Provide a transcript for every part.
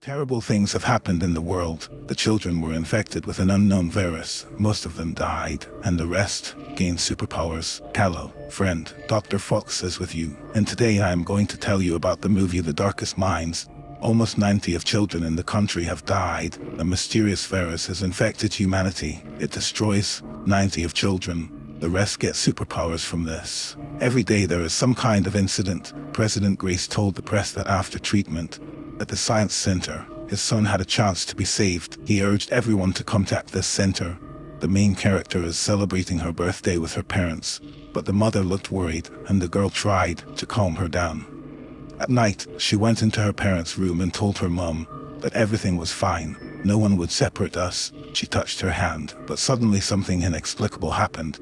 Terrible things have happened in the world. The children were infected with an unknown virus. Most of them died, and the rest gained superpowers. Hello, friend. Dr. Fox is with you, and today I am going to tell you about the movie The Darkest Minds. Almost 90 of children in the country have died. A mysterious virus has infected humanity. It destroys 90 of children. The rest get superpowers from this. Every day there is some kind of incident. President Grace told the press that after treatment at the science center, his son had a chance to be saved. He urged everyone to contact this center. The main character is celebrating her birthday with her parents, but the mother looked worried, and the girl tried to calm her down. At night, she went into her parents' room and told her mom that everything was fine. No one would separate us. She touched her hand, but suddenly something inexplicable happened,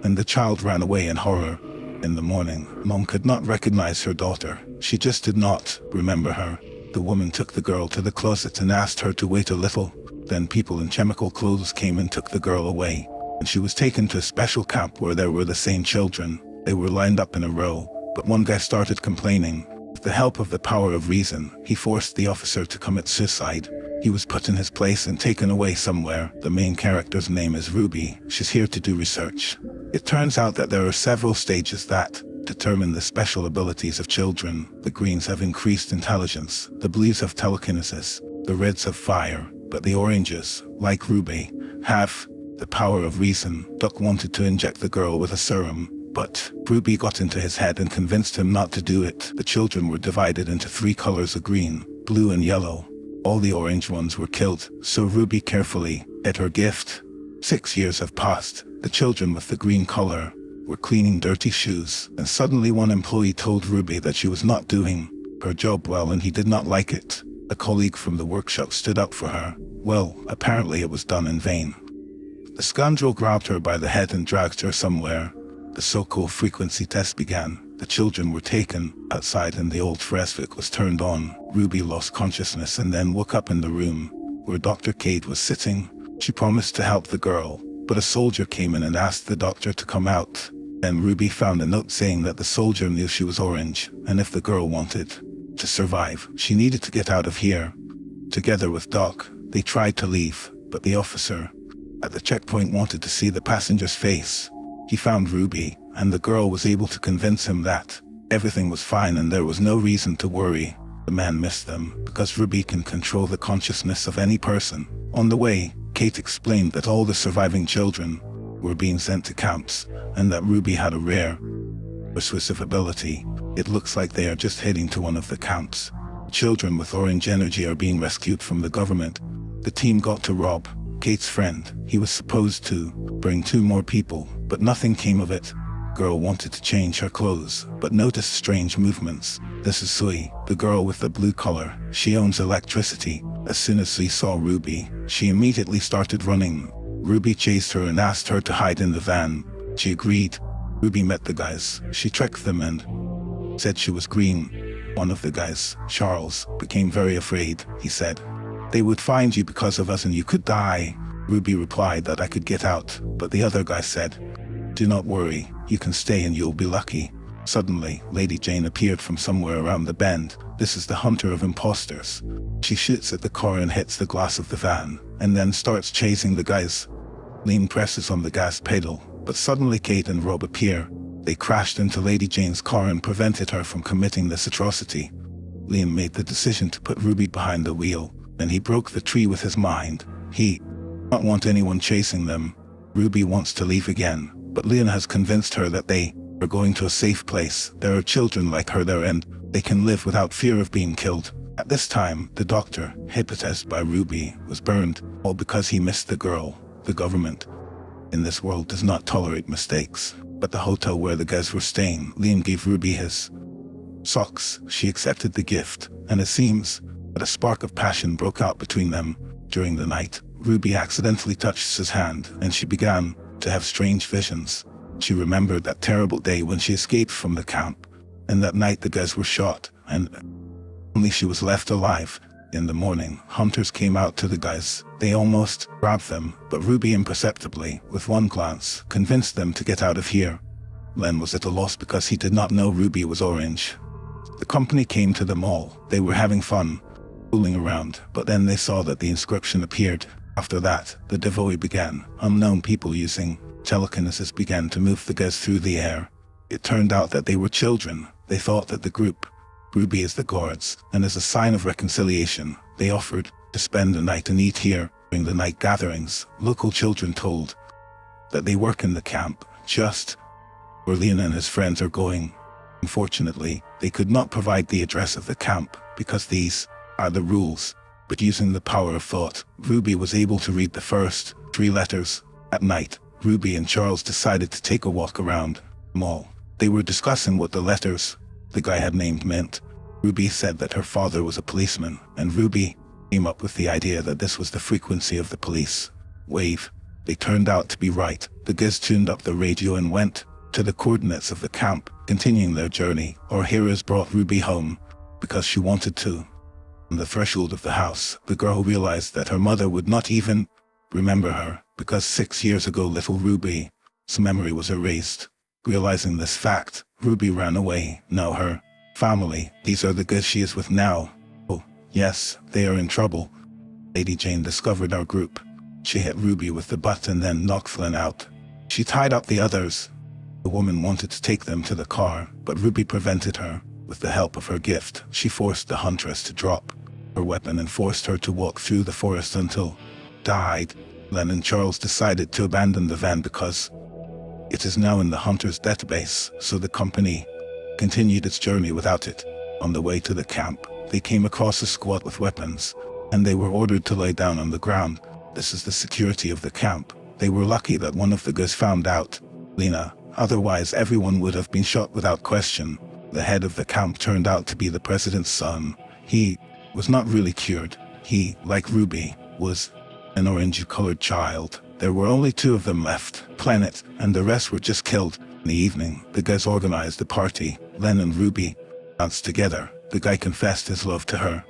and the child ran away in horror. In the morning, Mom could not recognize her daughter. She just did not remember her. The woman took the girl to the closet and asked her to wait a little. Then people in chemical clothes came and took the girl away, and she was taken to a special camp where there were the same children. They were lined up in a row, but one guy started complaining. With the help of the power of reason, he forced the officer to commit suicide. He was put in his place and taken away somewhere. The main character's name is Ruby. She's here to do research. It turns out that there are several stages that determine the special abilities of children. The greens have increased intelligence, the blues have telekinesis, the reds have fire, but the oranges, like Ruby, have the power of reason. Duck wanted to inject the girl with a serum, but Ruby got into his head and convinced him not to do it. The children were divided into 3 colors of green, blue and yellow. All the orange ones were killed, so Ruby carefully hid her gift. 6 years have passed. The children with the green color were cleaning dirty shoes, and suddenly one employee told Ruby that she was not doing her job well and he did not like it. A colleague from the workshop stood up for her. Well, apparently it was done in vain. The scoundrel grabbed her by the head and dragged her somewhere. The so-called frequency test began. The children were taken outside and the old fresvic was turned on. Ruby lost consciousness and then woke up in the room where Dr. Cade was sitting. She promised to help the girl, but a soldier came in and asked the doctor to come out. Then Ruby found a note saying that the soldier knew she was orange, and if the girl wanted to survive, she needed to get out of here. Together with Doc, they tried to leave, but the officer at the checkpoint wanted to see the passenger's face. He found Ruby, and the girl was able to convince him that everything was fine and there was no reason to worry. The man missed them, because Ruby can control the consciousness of any person. On the way, Kate explained that all the surviving children were being sent to camps, and that Ruby had a rare persuasive ability. It looks like they are just heading to one of the camps. Children with orange energy are being rescued from the government. The team got to Rob, Kate's friend. He was supposed to bring 2 more people, but nothing came of it. Girl wanted to change her clothes, but noticed strange movements. This is Sui, the girl with the blue color. She owns electricity. As soon as Sui saw Ruby, she immediately started running. Ruby chased her and asked her to hide in the van. She agreed. Ruby met the guys. She tricked them and said she was green. One of the guys, Charles, became very afraid. He said, "They would find you because of us and you could die." Ruby replied that I could get out, but the other guy said, "Do not worry, you can stay and you'll be lucky." Suddenly, Lady Jane appeared from somewhere around the bend. This is the hunter of imposters. She shoots at the car and hits the glass of the van, and then starts chasing the guys. Liam presses on the gas pedal, but suddenly Kate and Rob appear. They crashed into Lady Jane's car and prevented her from committing this atrocity. Liam made the decision to put Ruby behind the wheel, and he broke the tree with his mind. He does not want anyone chasing them. Ruby wants to leave again, but Liam has convinced her that they are going to a safe place. There are children like her there and they can live without fear of being killed. At this time, the doctor, hypnotized by Ruby, was burned, all because he missed the girl. The government in this world does not tolerate mistakes. But the hotel where the guys were staying, Liam gave Ruby his socks. She accepted the gift, and it seems that a spark of passion broke out between them. During the night, Ruby accidentally touched his hand, and she began to have strange visions. She remembered that terrible day when she escaped from the camp, and that night the guys were shot, and only she was left alive. In the morning, hunters came out to the guys. They almost grabbed them, but Ruby imperceptibly, with one glance, convinced them to get out of here. Len was at a loss because he did not know Ruby was orange. The company came to the mall. They were having fun. fooling around, but then they saw that the inscription appeared. After that, the devoe began. Unknown people using telekinesis began to move the guests through the air. It turned out that they were children. They thought that the group, Ruby as the guards, and as a sign of reconciliation, they offered to spend the night and eat here. During the night gatherings, local children told that they work in the camp, just where Lena and his friends are going. Unfortunately, they could not provide the address of the camp, because these are the rules. But using the power of thought, Ruby was able to read the first 3 letters. At night, Ruby and Charles decided to take a walk around the mall. They were discussing what the letters the guy had named meant. Ruby said that her father was a policeman, and Ruby came up with the idea that this was the frequency of the police wave. They turned out to be right. The guys tuned up the radio and went to the coordinates of the camp, continuing their journey. Our heroes brought Ruby home because she wanted to. On the threshold of the house, the girl realized that her mother would not even remember her, because 6 years ago little Ruby's memory was erased. Realizing this fact, Ruby ran away. Now her family, these are the guys she is with now. Oh, yes, they are in trouble. Lady Jane discovered our group. She hit Ruby with the butt and then knocked Flynn out. She tied up the others. The woman wanted to take them to the car, but Ruby prevented her. With the help of her gift, she forced the huntress to drop her weapon and forced her to walk through the forest until died. Len and Charles decided to abandon the van because it is now in the hunter's database, so the company continued its journey without it. On the way to the camp, they came across a squad with weapons, and they were ordered to lay down on the ground. This is the security of the camp. They were lucky that one of the guys found out Lena, otherwise everyone would have been shot without question. The head of the camp turned out to be the president's son. He was not really cured. He, like Ruby, was an orange-colored child. There were only 2 of them left, Planet, and the rest were just killed. In the evening, the guys organized a party. Len and Ruby danced together. The guy confessed his love to her.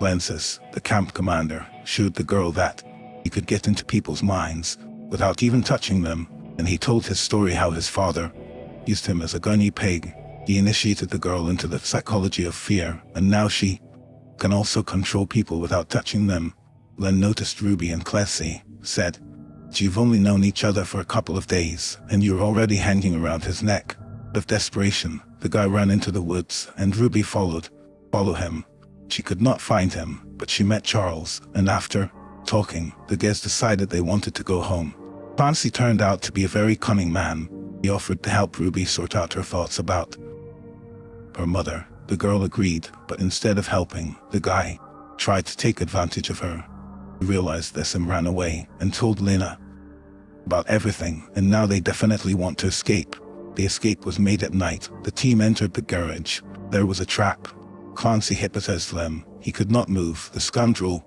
Lensis, the camp commander, showed the girl that he could get into people's minds without even touching them, and he told his story how his father used him as a guinea pig. He initiated the girl into the psychology of fear, and now she can also control people without touching them. Len noticed Ruby and Clessy, said, "You've only known each other for a couple of days, and you're already hanging around his neck." With desperation, the guy ran into the woods, and Ruby followed him. She could not find him, but she met Charles, and after talking, the guys decided they wanted to go home. Clancy turned out to be a very cunning man. He offered to help Ruby sort out her thoughts about her mother. The girl agreed, but instead of helping, the guy tried to take advantage of her. He realized this and ran away and told Lena about everything, and now they definitely want to escape. The escape was made at night. The team entered the garage. There was a trap. Clancy hypnotized Lem. He could not move. The scoundrel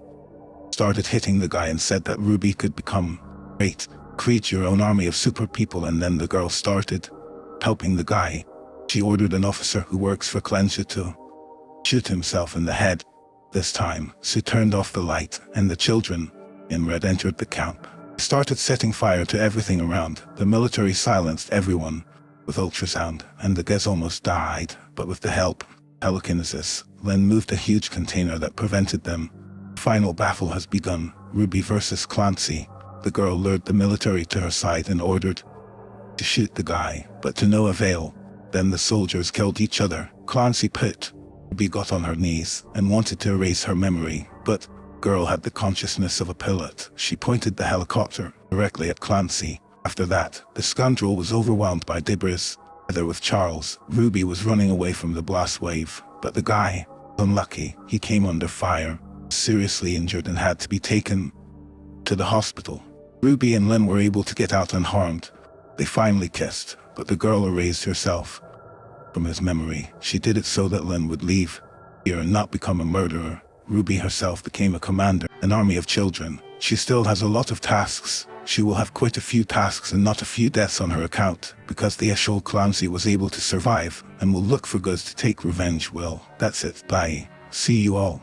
started hitting the guy and said that Ruby could become great. Create your own army of super people, and then the girl started helping the guy. She ordered an officer who works for Clancy to shoot himself in the head. This time, she turned off the light, and the children in red entered the camp. They started setting fire to everything around. The military silenced everyone with ultrasound, and the guys almost died, but with the help of telekinesis, Len moved a huge container that prevented them. The final battle has begun. Ruby versus Clancy. The girl lured the military to her side and ordered to shoot the guy, but to no avail. Then the soldiers killed each other. Clancy put Ruby got on her knees and wanted to erase her memory, but girl had the consciousness of a pilot. She pointed the helicopter directly at Clancy. After that, the scoundrel was overwhelmed by debris. Together with Charles, Ruby was running away from the blast wave, but the guy was unlucky. He came under fire, seriously injured, and had to be taken to the hospital. Ruby and Len were able to get out unharmed. They finally kissed, but the girl erased herself from his memory. She did it so that Len would leave here and not become a murderer. Ruby herself became a commander, an army of children. She still has a lot of tasks. She will have quite a few tasks and not a few deaths on her account, because the Eshol Clancy was able to survive, and will look for goods to take revenge. Well, that's it. Bye. See you all.